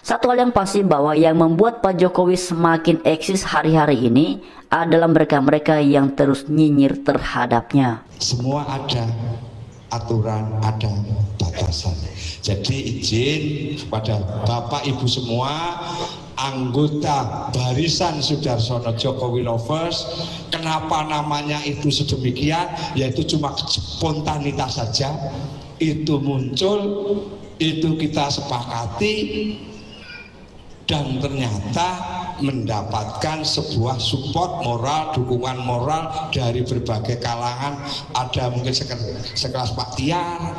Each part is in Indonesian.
Satu hal yang pasti bahwa yang membuat Pak Jokowi semakin eksis hari-hari ini adalah mereka-mereka yang terus nyinyir terhadapnya. Semua ada aturan, ada batasan. Jadi izin kepada Bapak Ibu semua anggota Barisan Sudarsono Jokowi Lovers, kenapa namanya itu sedemikian, yaitu cuma spontanitas saja, itu muncul, itu kita sepakati, dan ternyata mendapatkan sebuah support moral, dukungan moral dari berbagai kalangan. Ada mungkin sekelas Pak Tiar,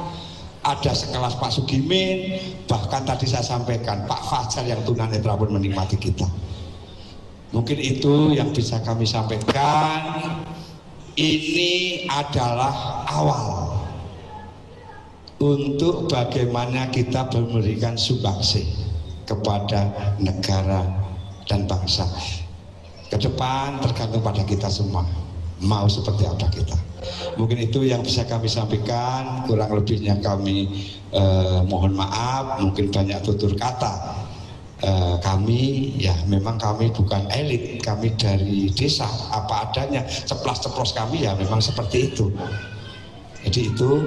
ada sekelas Pak Sugimin, bahkan tadi saya sampaikan Pak Fajar yang tunanetra pun menikmati kita. Mungkin itu yang bisa kami sampaikan. Ini adalah awal untuk bagaimana kita memberikan sumbangsi kepada negara dan bangsa. Ke depan tergantung pada kita semua, mau seperti apa kita. Mungkin itu yang bisa kami sampaikan, kurang lebihnya kami mohon maaf, mungkin banyak tutur kata. Kami ya memang kami bukan elit, kami dari desa, apa adanya, ceplas-ceplos kami ya memang seperti itu. Jadi itu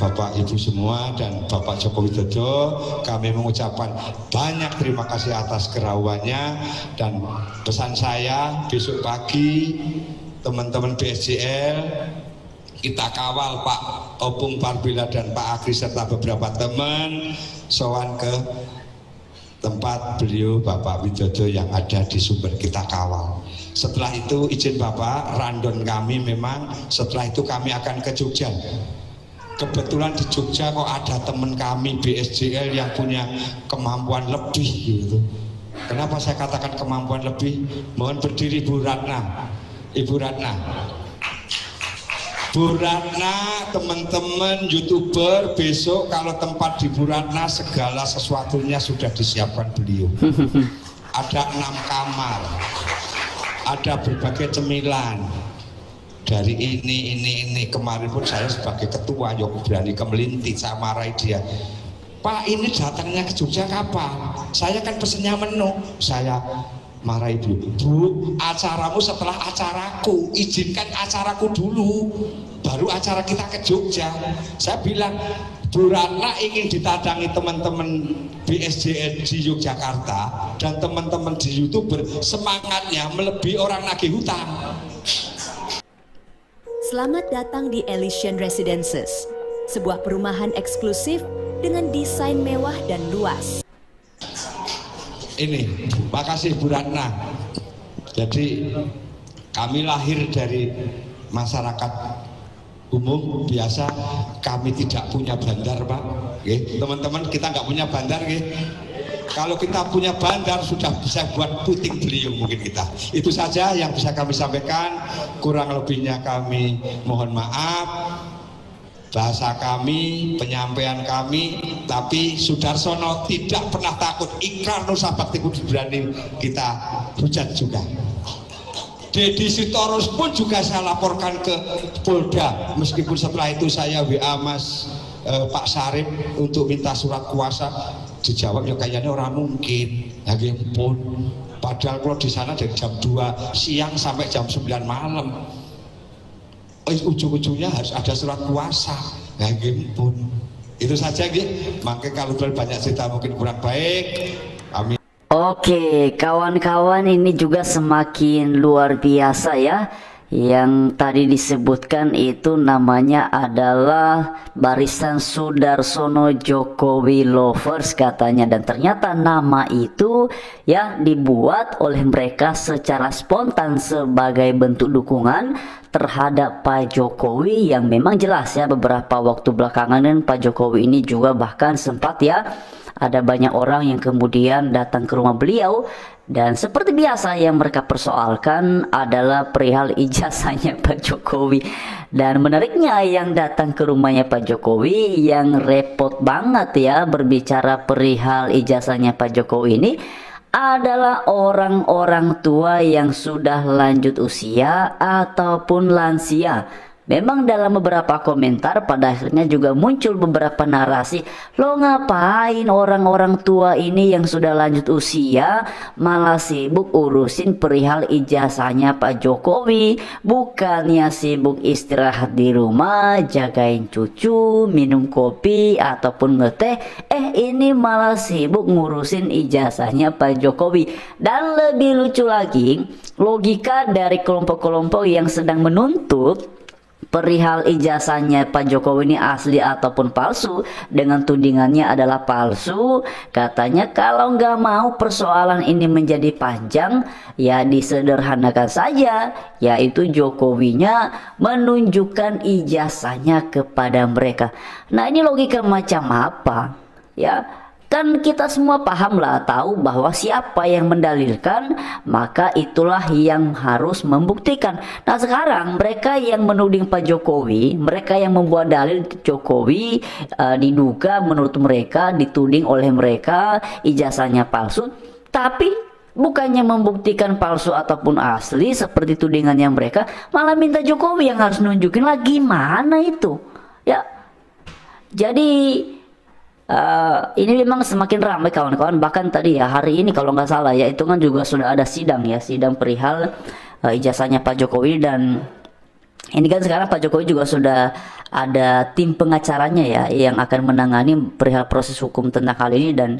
Bapak Ibu semua dan Bapak Joko Widodo, kami mengucapkan banyak terima kasih atas kerawannya, dan pesan saya besok pagi teman-teman BSJL kita kawal Pak Opung Parbila dan Pak Agri serta beberapa teman sowan ke tempat beliau Bapak Widodo yang ada di Sumber, kita kawal. Setelah itu izin Bapak, random kami memang setelah itu kami akan ke Jogja. Kebetulan di Jogja kok ada teman kami BSJL yang punya kemampuan lebih gitu. Kenapa saya katakan kemampuan lebih? Mohon berdiri Bu Ratna. Ibu Ratna. Bu Ratna, teman-teman YouTuber, besok kalau tempat di Bu Ratna segala sesuatunya sudah disiapkan beliau. Ada 6 kamar. Ada berbagai cemilan dari ini kemarin pun saya sebagai ketua Yoko berani kemelinti, saya marahi dia, Pak ini datangnya ke Jogja kapan? Saya kan pesennya menu. Saya marahi Bu, acaramu setelah acaraku, izinkan acaraku dulu baru acara kita ke Jogja. Saya bilang Bu Ratna ingin ditadangi teman-teman BSJL di Yogyakarta dan teman-teman di YouTuber, semangatnya melebihi orang nagih hutang. Selamat datang di Elysian Residences, sebuah perumahan eksklusif dengan desain mewah dan luas. Ini, makasih Bu Ratna. Jadi kami lahir dari masyarakat umum biasa, kami tidak punya bandar Pak. Teman-teman kita nggak punya bandar. Kalau kita punya bandar sudah bisa buat puting beliung mungkin kita. Itu saja yang bisa kami sampaikan, kurang lebihnya kami mohon maaf. Bahasa kami, penyampaian kami, tapi Sudarsono tidak pernah takut. Ikrar Nusa Bakti Budi berani kita hujat juga. Deddy Sitorus pun juga saya laporkan ke Polda, meskipun setelah itu saya WA Mas Pak Sarip untuk minta surat kuasa, dijawab ya kayaknya orang mungkin. Ya pun, padahal kalau di sana dari jam 2 siang sampai jam 9 malam, ujung-ujungnya harus ada surat kuasa. Ya pun, itu saja gitu. Makanya kalau banyak cerita mungkin kurang baik, kami. Oke, kawan-kawan, ini juga semakin luar biasa ya. Yang tadi disebutkan itu namanya adalah Barisan Sudarsono Jokowi Lovers katanya, dan ternyata nama itu ya dibuat oleh mereka secara spontan sebagai bentuk dukungan terhadap Pak Jokowi, yang memang jelas ya beberapa waktu belakangan kan Pak Jokowi ini juga bahkan sempat ya ada banyak orang yang kemudian datang ke rumah beliau, dan seperti biasa yang mereka persoalkan adalah perihal ijazahnya Pak Jokowi. Dan menariknya yang datang ke rumahnya Pak Jokowi yang repot banget ya berbicara perihal ijazahnya Pak Jokowi ini adalah orang-orang tua yang sudah lanjut usia ataupun lansia. memang dalam beberapa komentar pada akhirnya juga muncul beberapa narasi, lo ngapain orang-orang tua ini yang sudah lanjut usia malah sibuk urusin perihal ijazahnya Pak Jokowi, bukannya sibuk istirahat di rumah, jagain cucu, minum kopi ataupun ngeteh, ini malah sibuk ngurusin ijazahnya Pak Jokowi. Dan lebih lucu lagi, logika dari kelompok-kelompok yang sedang menuntut perihal ijazahnya Pak Jokowi ini asli ataupun palsu, dengan tudingannya adalah palsu. Katanya kalau nggak mau persoalan ini menjadi panjang, ya disederhanakan saja, yaitu Jokowinya menunjukkan ijazahnya kepada mereka. Nah, ini logika macam apa? Ya, kan kita semua paham lah, tahu bahwa siapa yang mendalilkan maka itulah yang harus membuktikan. Nah, sekarang mereka yang menuding Pak Jokowi, mereka yang membuat dalil Jokowi diduga menurut mereka, dituding oleh mereka ijazahnya palsu, tapi bukannya membuktikan palsu ataupun asli seperti tudingannya mereka, malah minta Jokowi yang harus nunjukin lagi mana itu. Ya, jadi ini memang semakin ramai kawan-kawan. Bahkan tadi ya, hari ini kalau nggak salah ya, itu kan juga sudah ada sidang ya, sidang perihal ijazahnya Pak Jokowi. Dan ini kan sekarang Pak Jokowi juga sudah ada tim pengacaranya ya yang akan menangani perihal proses hukum tentang hal ini. Dan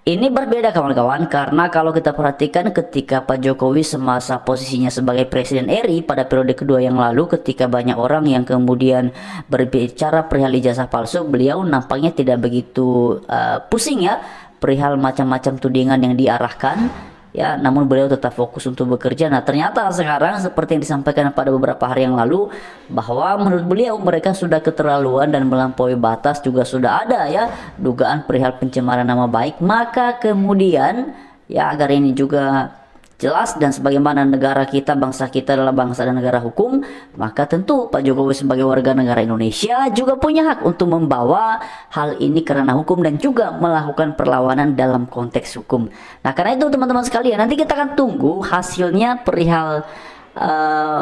ini berbeda kawan-kawan, karena kalau kita perhatikan ketika Pak Jokowi semasa posisinya sebagai Presiden RI pada periode kedua yang lalu, ketika banyak orang yang kemudian berbicara perihal ijazah palsu, beliau nampaknya tidak begitu pusing ya perihal macam-macam tudingan yang diarahkan ya, namun beliau tetap fokus untuk bekerja. Nah, ternyata sekarang seperti yang disampaikan pada beberapa hari yang lalu, bahwa menurut beliau mereka sudah keterlaluan dan melampaui batas, juga sudah ada ya dugaan perihal pencemaran nama baik. Maka kemudian ya, agar ini juga jelas dan sebagaimana negara kita, bangsa kita adalah bangsa dan negara hukum, maka tentu Pak Jokowi sebagai warga negara Indonesia juga punya hak untuk membawa hal ini karena hukum dan juga melakukan perlawanan dalam konteks hukum. Nah, karena itu teman-teman sekalian, nanti kita akan tunggu hasilnya perihal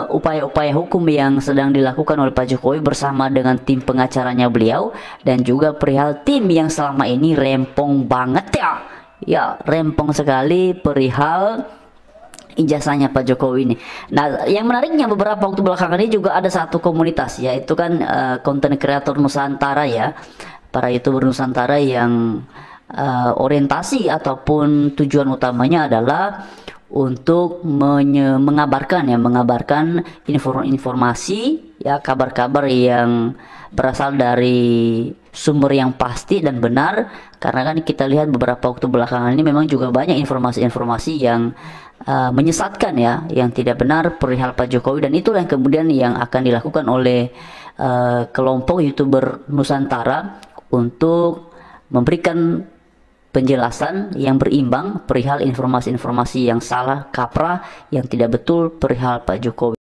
upaya-upaya hukum yang sedang dilakukan oleh Pak Jokowi bersama dengan tim pengacaranya beliau, dan juga perihal tim yang selama ini rempong banget ya rempong sekali perihal ijazahnya Pak Jokowi ini. Nah, yang menariknya beberapa waktu belakangan ini juga ada satu komunitas, yaitu kan konten kreator Nusantara ya, para YouTuber Nusantara yang orientasi ataupun tujuan utamanya adalah untuk mengabarkan informasi ya, kabar-kabar yang berasal dari sumber yang pasti dan benar. Karena kan kita lihat beberapa waktu belakangan ini memang juga banyak informasi-informasi yang menyesatkan ya, yang tidak benar perihal Pak Jokowi, dan itulah yang kemudian yang akan dilakukan oleh kelompok YouTuber Nusantara untuk memberikan penjelasan yang berimbang perihal informasi-informasi yang salah, kaprah, yang tidak betul perihal Pak Jokowi.